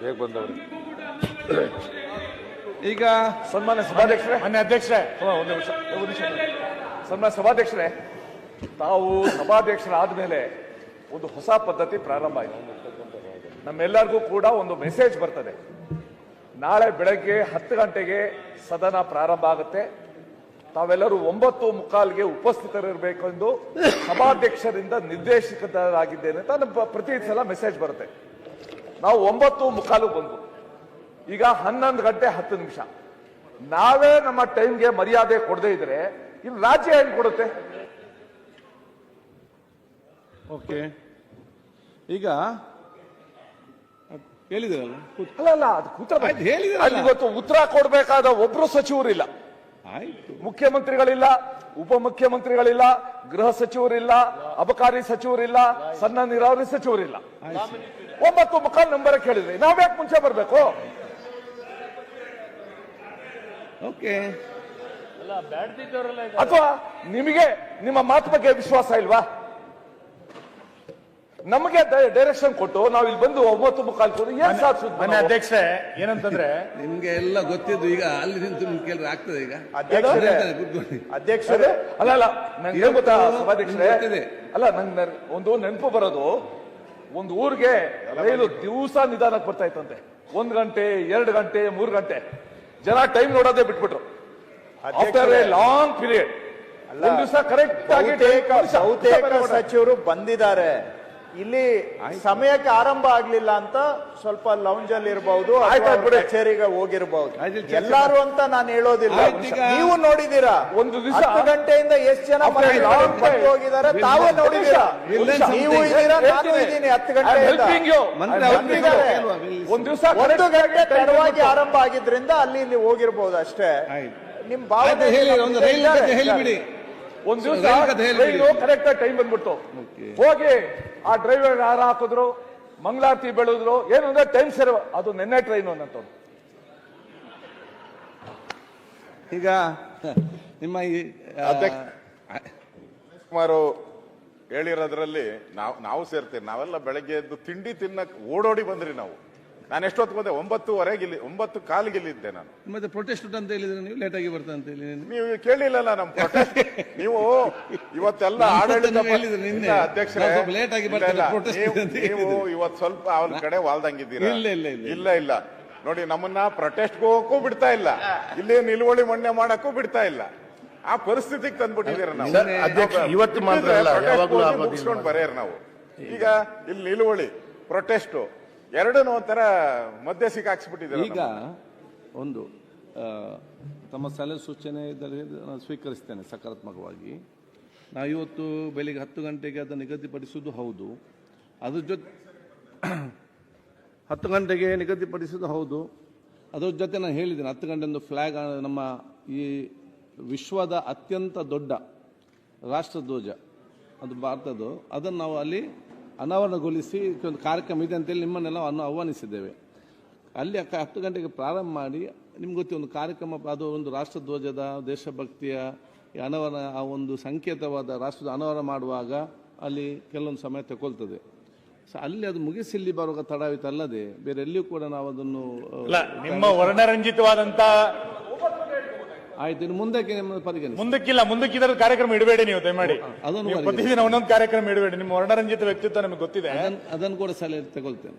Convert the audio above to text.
ಬೇಗ ಬಂದವರು ಈಗ ಸನ್ಮಾನ್ಯ ಸಭಾಧ್ಯಕ್ಷರೇ, ಮಾನ್ಯ ಅಧ್ಯಕ್ಷರೇ, ಒಂದು ನಿಮಿಷ. ಸನ್ಮಾನ್ಯ ಸಭಾಧ್ಯಕ್ಷರೇ, ತಾವು ಸಭಾಧ್ಯಕ್ಷರಾದ ಮೇಲೆ ಒಂದು ಹೊಸ ಪದ್ಧತಿ ಪ್ರಾರಂಭ ಆಯಿತು. ನಮ್ಮೆಲ್ಲರಿಗೂ ಕೂಡ ಒಂದು ಮೆಸೇಜ್ ಬರ್ತದೆ. ನಾಳೆ ಬೆಳಗ್ಗೆ 10 ಗಂಟೆಗೆ ಸದನ ಪ್ರಾರಂಭ ಆಗುತ್ತೆ. ತಾವೆಲ್ಲರೂ 9:15ಗೆ ಉಪಸ್ಥಿತರಿರಬೇಕೆಂದು ಸಭಾಧ್ಯಕ್ಷರಿಂದ ನಿರ್ದೇಶಿತರಾಗಿದ್ದೇನೆ ಅಂತ ನಮ್ಮ ಪ್ರತಿ ಸಲ ಮೆಸೇಜ್ ಬರುತ್ತೆ. ನಾವು 9:15 ಬಂದು ಈಗ 11 ಗಂಟೆ 10 ನಿಮಿಷ. ನಾವೇ ನಮ್ಮ ಟೈಮ್ಗೆ ಮರ್ಯಾದೆ ಕೊಡದೇ ಇದ್ರೆ ಇನ್ನು ರಾಜ್ಯ ಏನ್ ಕೊಡುತ್ತೆ? ಓಕೆ, ಈಗ ಹೇಳಿದ್ರಲ್ಲ, ಅಲ್ಲ ಅದು ಅಲ್ಲಿ ಇವತ್ತು ಉತ್ತರ ಕೊಡಬೇಕಾದ ಒಬ್ರು ಸಚಿವರಿಲ್ಲ. ಆಯ್ತು, ಮುಖ್ಯಮಂತ್ರಿಗಳಿಲ್ಲ, ಉಪಮುಖ್ಯಮಂತ್ರಿಗಳಿಲ್ಲ, ಗೃಹ ಸಚಿವರಿಲ್ಲ, ಅಬಕಾರಿ ಸಚಿವರಿಲ್ಲ, ಸಣ್ಣ ನೀರಾವರಿ ಸಚಿವರಿಲ್ಲ. 9:15 ನಂಬರ್ ಕೇಳಿದ್ರಿ, ನಾವ್ಯಾಕೆ ಮುಂಚೆ ಬರ್ಬೇಕು? ಓಕೆ, ಅಥವಾ ನಿಮಗೆ ನಿಮ್ಮ ಮಾತು ಬಗ್ಗೆ ವಿಶ್ವಾಸ ಇಲ್ವಾ? ನಮಗೆ ಡೈರೆಕ್ಷನ್ ಕೊಟ್ಟು ನಾವು ಇಲ್ಲಿ ಬಂದು 9:15 ಏನ್ ಸಾಧಿಸುದು? ಮಾನ್ಯ ಅಧ್ಯಕ್ಷರೇ, ಏನಂತಂದ್ರೆ ನಿಮ್ಗೆ ಎಲ್ಲ ಗೊತ್ತಿದ್ದು, ಈಗ ಅಲ್ಲಿ ನಿಂತು ನಿಮ್ಗೆ ಕೇಳಿದ್ರೆ ಆಗ್ತದೆ. ಈಗ ಅಧ್ಯಕ್ಷರೇ, ಅಲ್ಲ ನಂಗೆ ಏನ್ ಗೊತ್ತಾ ಸಭಾಧ್ಯಕ್ಷರೇ, ಅಲ್ಲ ನಂಗೆ ಒಂದು ನೆನಪು ಬರೋದು, ಒಂದು ಊರಿಗೆ ರೈಲು ದಿವಸ ನಿಧಾನಕ್ಕೆ ಬರ್ತಾ ಇತ್ತಂತೆ. 1 ಗಂಟೆ 2 ಗಂಟೆ 3 ಗಂಟೆ ಜನ ಟೈಮ್ ನೋಡೋದೇ ಬಿಟ್ಬಿಟ್ರು. ಆಫ್ಟರ್ ಎ ಲಾಂಗ್ ಪೀರಿಯಡ್ ಒಂದು ದಿವಸ ಕರೆಕ್ಟ್ ಆಗಿ ಬಹುತೇಕ ಸಚಿವರು ಬಂದಿದ್ದಾರೆ. ಇಲ್ಲಿ ಸಮಯಕ್ಕೆ ಆರಂಭ ಆಗ್ಲಿಲ್ಲ ಅಂತ ಸ್ವಲ್ಪ ಲೌಂಜ್ ಅಲ್ಲಿ ಇರಬಹುದು, ಕಚೇರಿಗೆ ಹೋಗಿರಬಹುದು. ಎಲ್ಲಾರು ಅಂತ ನಾನು ಹೇಳೋದಿಲ್ಲ. ನೀವು ನೋಡಿದೀರಾ ಒಂದು ದಿವಸ 10 ಗಂಟೆಯಿಂದ ಎಷ್ಟು ಜನ ಹೋಗಿದ್ದಾರೆ, ತಾವೇ ನೋಡಿದೀರಾ. ನೀವು ಇದ್ದೀರಾ, ನಾನು ಇದ್ದೀನಿ. 10 ಗಂಟೆಯಿಂದ ಒಂದು ದಿವಸ 1 ಗಂಟೆ ತಡವಾಗಿ ಆರಂಭ ಆಗಿದ್ರಿಂದ ಅಲ್ಲಿ ಇಲ್ಲಿ ಹೋಗಿರ್ಬಹುದು ಅಷ್ಟೇ. ನಿಮ್ ಭಾವನೆ ಹೇಳಿಬಿಡಿ. ಒಂದ್ ದಿವಸ ಕರೆಕ್ಟ್ ಟೈಮ್ ಬಂದ್ಬಿಟ್ಟು ಹೋಗಿ ಆ ಡ್ರೈವರ್ ಹಾರ ಹಾಕಿದ್ರು, ಮಂಗಳಾರತಿ ಬೆಳೆದ್ರು. ಏನು ಅಂದ್ರೆ ಟೈಮ್ ಸೇರ್, ಅದು ನಿನ್ನೆ ಟ್ರೈನ್ ಅನ್ನೋ. ಈಗ ನಿಮ್ಮ ಸುಮಾರು ಹೇಳಿರೋದ್ರಲ್ಲಿ ನಾವು ಸೇರ್ತೀವಿ. ನಾವೆಲ್ಲ ಬೆಳಗ್ಗೆ ಎದ್ದು ತಿಂಡಿ ತಿನ್ನಕ್ ಓಡೋಡಿ ಬಂದ್ರಿ. ನಾವು ನಾನು ಎಷ್ಟೊತ್ತು ಬಂದೆ? 9:15 9:15 ಇಲ್ಲಿದ್ದೆ ನಾನು. ಮತ್ತೆ ಪ್ರೊಟೆಸ್ಟ್ ಅಂತ ಹೇಳಿದ್ರೆ ನೀವು ಲೇಟ್ ಆಗಿ ಬರ್ತಾ ಅಂತ ಹೇಳಿ ನೀವು ಕೇಳಲಿಲ್ಲಲ್ಲ ನಮ್ ಪ್ರೊಟೆಸ್ಟ್. ನೀವು ಇವತ್ತೆಲ್ಲ ಆಡಳಿತ ಅಧ್ಯಕ್ಷರೇ, ಲೇಟ್ ಆಗಿ ಬರ್ತಾರೆ. ನೀವು ಇವತ್ತು ಸ್ವಲ್ಪ ಅವ್ರ ಕಡೆ ವಾಲ್ದಂಗಿದ್ದೀರಾ? ಇಲ್ಲ ನೋಡಿ, ನಮ್ಮನ್ನ ಪ್ರೊಟೆಸ್ಟ್ ಹೋಗಕ್ಕೂ ಬಿಡ್ತಾ ಇಲ್ಲ, ಇಲ್ಲಿ ನಿಲುವಳಿ ಮಣ್ಣೆ ಮಾಡಕ್ಕೂ ಬಿಡ್ತಾ ಇಲ್ಲ. ಆ ಪರಿಸ್ಥಿತಿಗೆ ತಂದ್ಬಿಟ್ಟಿದ್ದೀರ ನಾವು. ಇವತ್ತು ಮಾತ್ರ ಮುಗಿಸ್ಕೊಂಡು ಬರೆಯರ್ ನಾವು. ಈಗ ಇಲ್ಲಿ ನಿಲುವಳಿ ಪ್ರೊಟೆಸ್ಟ್ ಎರಡನ್ನೂ ಒಂಥರ ಮಧ್ಯೆ ಸಿಕ್ಕಾಕ್ಸ್ಬಿಟ್ಟಿದ್ದಾರೆ. ಈಗ ಒಂದು ತಮ್ಮ ಸಲಹೆ ಸೂಚನೆ ನಾನು ಸ್ವೀಕರಿಸ್ತೇನೆ ಸಕಾರಾತ್ಮಕವಾಗಿ. ನಾವು ಇವತ್ತು ಬೆಳಿಗ್ಗೆ 10 ಗಂಟೆಗೆ ಅದನ್ನು ನಿಗದಿಪಡಿಸುವುದು ಹೌದು. ಅದ್ರ ಜೊತೆ 10 ಗಂಟೆಗೆ ನಿಗದಿಪಡಿಸುವುದು ಹೌದು. ಅದ್ರ ಜೊತೆ ನಾನು ಹೇಳಿದ್ದೇನೆ, 10 ಗಂಟೆಯಿಂದ ಫ್ಲಾಗ್, ನಮ್ಮ ಈ ವಿಶ್ವದ ಅತ್ಯಂತ ದೊಡ್ಡ ರಾಷ್ಟ್ರಧ್ವಜ ಅದು ಭಾರತದ್ದು, ಅದನ್ನು ನಾವು ಅಲ್ಲಿ ಅನಾವರಣಗೊಳಿಸಿ ಒಂದು ಕಾರ್ಯಕ್ರಮ ಇದೆ ಅಂತೇಳಿ ನಿಮ್ಮನ್ನೆಲ್ಲ ಆಹ್ವಾನಿಸಿದ್ದೇವೆ. ಅಲ್ಲಿ 10 ಗಂಟೆಗೆ ಪ್ರಾರಂಭ ಮಾಡಿ, ನಿಮ್ಗೆ ಗೊತ್ತಿ ಒಂದು ಕಾರ್ಯಕ್ರಮ, ಅದು ಒಂದು ರಾಷ್ಟ್ರಧ್ವಜದ ದೇಶಭಕ್ತಿಯ ಅನಾವರಣ, ಆ ಒಂದು ಸಂಕೇತವಾದ ರಾಷ್ಟ್ರದ ಅನಾವರಣ ಮಾಡುವಾಗ ಅಲ್ಲಿ ಕೆಲವೊಂದು ಸಮಯ ತಗೊಳ್ತದೆ. ಸೊ ಅಲ್ಲಿ ಅದು ಮುಗಿಸಿ ಇಲ್ಲಿ ಬರುವಾಗ ತಡವಿತಲ್ಲದೆ ಬೇರೆ ಎಲ್ಲಿಯೂ ಕೂಡ ನಾವು ಅದನ್ನು ನಿಮ್ಮ ವರ್ಣರಂಜಿತವಾದಂತ ಆಯ್ತು. ಇನ್ನು ಮುಂದಕ್ಕೆ ನಿಮ್ಮ ಪರಿಗಣಿಸಿ. ಮುಂದಕ್ಕಿದ್ರ ಕಾರ್ಯಕ್ರಮ ಇಡಬೇಡಿ ನೀವು, ದಯಮಾಡಿ. ಪ್ರತಿದಿನ ಒಂದೊಂದು ಕಾರ್ಯಕ್ರಮ ಇಡಬೇಡಿ. ನಿಮ್ಮ ವರ್ಣರಂಜಿತ ವ್ಯಕ್ತಿತ್ವ ನಮಗೆ ಗೊತ್ತಿದೆ, ಅದನ್ನು ಕೂಡ ಸಲಹೆ ತಗೊಳ್ತೇನೆ.